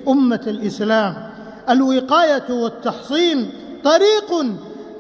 أمة الإسلام. الوقاية والتحصين طريق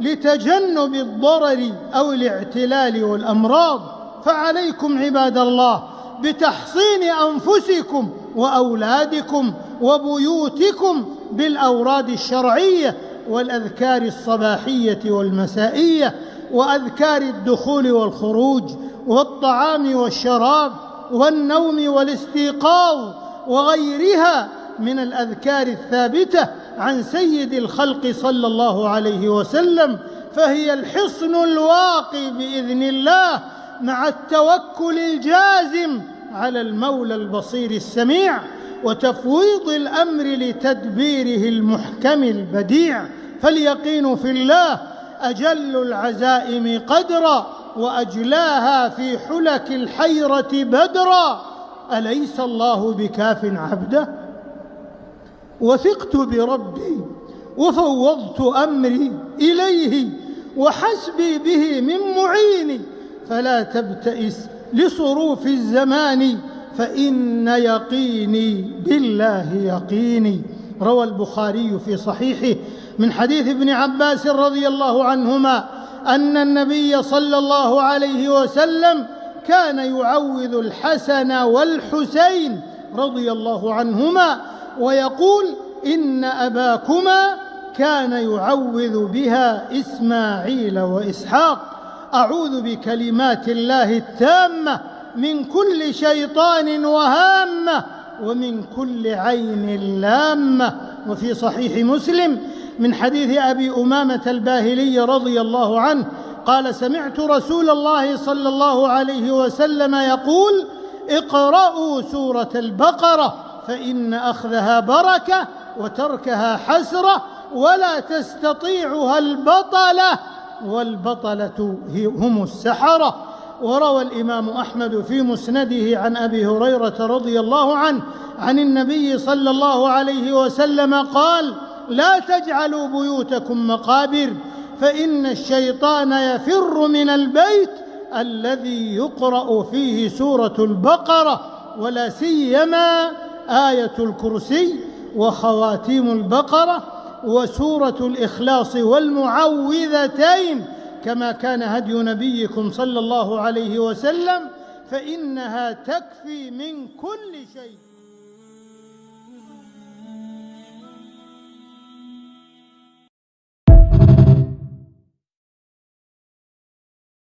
لتجنب الضرر أو الاعتلال والأمراض، فعليكم عباد الله بتحصين أنفسكم وأولادكم وبيوتكم بالأوراد الشرعية والأذكار الصباحية والمسائية وأذكار الدخول والخروج والطعام والشراب والنوم والاستيقاظ وغيرها من الأذكار الثابتة عن سيد الخلق صلى الله عليه وسلم، فهي الحصن الواقي بإذن الله مع التوكل الجازم على المولى البصير السميع وتفويض الأمر لتدبيره المحكم البديع. فاليقين في الله أجل العزائم قدرا وأجلاها في حلك الحيرة بدرا. أليس الله بكاف عبده؟ وثقت بربي وفوضت أمري إليه وحسبي به من معيني، فلا تبتئس لصروف الزمان فإن يقيني بالله يقيني. روى البخاري في صحيحه من حديث ابن عباس رضي الله عنهما أن النبي صلى الله عليه وسلم كان يعوذ الحسن والحسين رضي الله عنهما ويقول: إن أباكما كان يعوذ بها إسماعيل وإسحاق. أعوذ بكلمات الله التامة من كل شيطان وهامة ومن كل عين لامة. وفي صحيح مسلم من حديث أبي أمامة الباهلي رضي الله عنه قال: سمعت رسول الله صلى الله عليه وسلم يقول: اقرأوا سورة البقرة فإن أخذها بركة وتركها حسرة ولا تستطيعها البطلة والبطلة هم السحرة. وروى الإمام أحمد في مسنده عن أبي هريرة رضي الله عنه عن النبي صلى الله عليه وسلم قال: لا تجعلوا بيوتكم مقابر، فإن الشيطان يفر من البيت الذي يقرأ فيه سورة البقرة، ولا سيما آية الكرسي وخواتيم البقرة وسورة الإخلاص والمعوذتين، كما كان هدي نبيكم صلى الله عليه وسلم، فإنها تكفي من كل شيء.